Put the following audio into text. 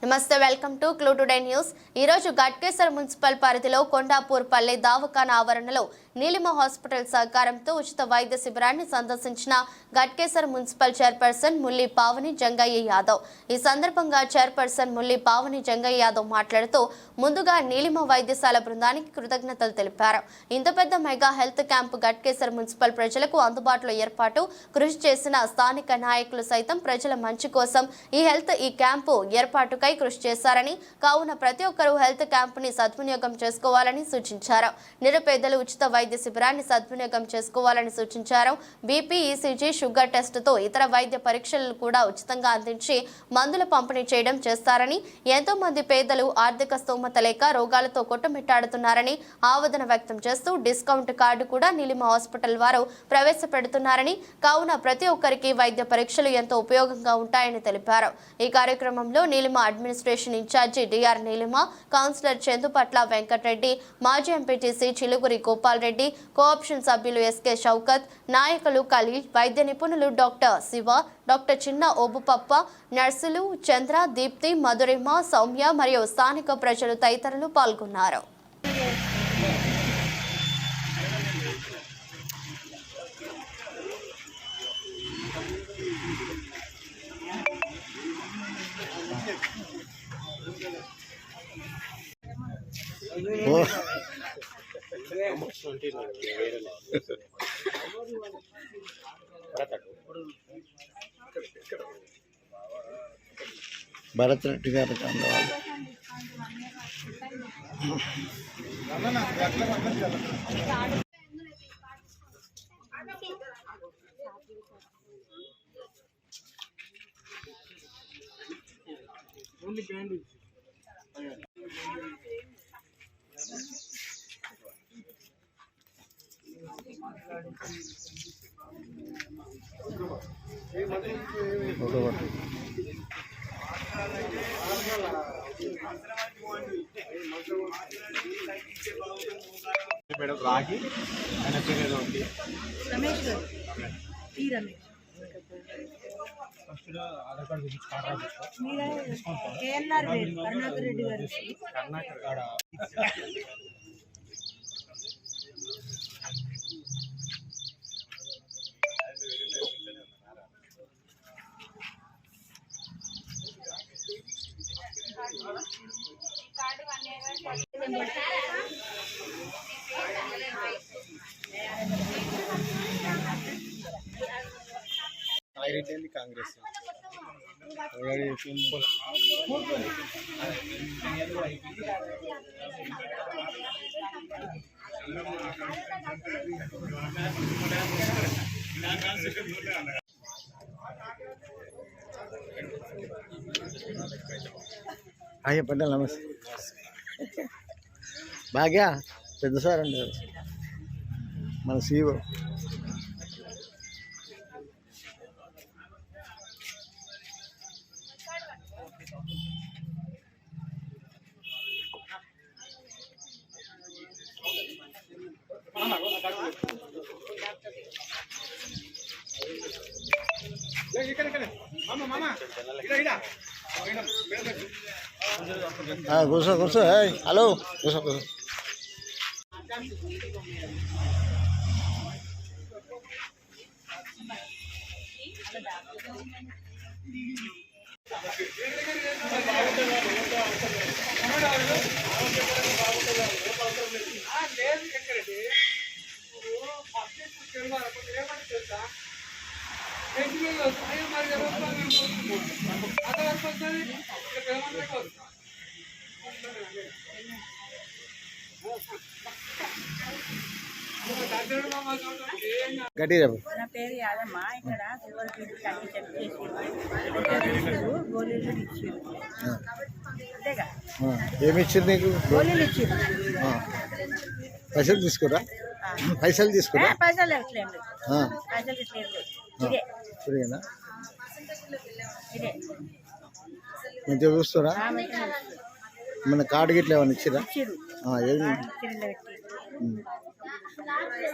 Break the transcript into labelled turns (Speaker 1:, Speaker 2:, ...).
Speaker 1: నమస్తే, welcome to clue today news. ఈ రోజు గట్కేసర్ మున్సిపల్ పరిధిలో కొండాపూర్ పల్లె దవాఖానా ఆవరణలో నీలిమ హాస్పిటల్ సహకారంతో ఉచిత వైద్య శిబిరాన్ని సందర్శించిన గట్కేసర్ మున్సిపల్ చైర్పర్సన్ ముల్లి పావని జంగయ్య యాదవ్. ఈ సందర్భంగా చైర్పర్సన్ ముల్లి పావని జంగయ్య యాదవ్ మాట్లాడుతూ ముందుగా నీలిమ వైద్యశాల బృందానికి కృతజ్ఞతలు తెలిపారు. ఇంత పెద్ద mega health camp Ghatkesar municipal ప్రజలకు అందుబాటులో ఏర్పాటు కృషి చేసిన స్థానిక నాయకులు సైతం ప్రజల మంచి కోసం ఈ క్యాంపు ఏర్పాటుకై కృషి చేశారని, కావున ప్రతి ఒక్కరూ హెల్త్ క్యాంపుని సద్వినియోగం చేసుకోవాలని సూచించారు. నిరుపేదలు ఉచిత వైద్య శిబిరాన్ని సద్వినియోగం చేసుకోవాలని సూచించారు. బీపీ, ఈసీజీ, షుగర్ టెస్టుతో ఇతర వైద్య పరీక్షలు కూడా ఉచితంగా అందించి మందుల పంపిణీ చేయడం చేస్తారని, ఎంతో మంది పేదలు ఆర్థిక స్తోమత లేక రోగాలతో కొట్టుమిట్టాడుతున్నారని ఆవేదన వ్యక్తం చేస్తూ డిస్కౌంట్ కార్డు కూడా నీలిమ హాస్పిటల్ వారు ప్రవేశపెడుతున్నారని, కావున ప్రతి ఒక్కరికి వైద్య పరీక్షలు ఎంతో ఉపయోగంగా ఉంటాయని తెలిపారు. ఈ కార్యక్రమంలో Neelima administration incharge DR Neelima, councillor Chandupatla Venkatareddy, మాజీ ఎంపీటీసీ చిలుగురి గోపాల్ రెడ్డి, కోఆప్షన్ సభ్యులు ఎస్కే షౌకత్, నాయకులు ఖలీల్, వైద్య నిపుణులు డాక్టర్ శివ, డాక్టర్ చిన్న ఓబుపప్ప, నర్సులు చంద్ర, దీప్తి, మధురిమ, సౌమ్య మరియు స్థానిక ప్రజలు తదితరులు పాల్గొన్నారు.
Speaker 2: భరత్ రెడ్డి గారు
Speaker 3: మేడం రాగి ఆయన పేరు ఏదో ఉంది,
Speaker 4: రమేష్ గారు. ఈ రమేష్
Speaker 3: ఫస్ట్ ఆధార్ కార్డు గురించి కార్డు
Speaker 4: మీరే కేఎన్ఆర్ కరుణాకర్ రెడ్డి గారు.
Speaker 3: కర్ణాటక కాడ కాంగ్రెస్
Speaker 2: అయ్యా పడ్డా. నమస్తే. బాగా పెద్ద సార్ అండి మన సీఓ. కూర్చో కూర్చో. హలో, కూర్చో కూర్చో. గట్టి
Speaker 4: నా పేరు యాదమ్మ. ఇక్కడ షుగర్ బీపీ అన్ని చెక్ చేసి గోళీలు ఇచ్చారు. అంతేగా,
Speaker 2: ఏమి ఇచ్చింది నీకు?
Speaker 4: గోళీలు ఇచ్చారు.
Speaker 2: పైసలు తీసుకురా? పైసలు తీసుకురా?
Speaker 4: పైసలు ఎట్లేదు, పైసలు ఇట్లేదు. ఇదే
Speaker 2: ఫ్రీనా?
Speaker 4: ఇదే
Speaker 2: మంచిగా చూస్తారా? మన కార్డు గిట్ల ఏమైనా ఇచ్చిరా?
Speaker 4: ఇచ్చారు.
Speaker 2: ఏమి
Speaker 4: పెట్టి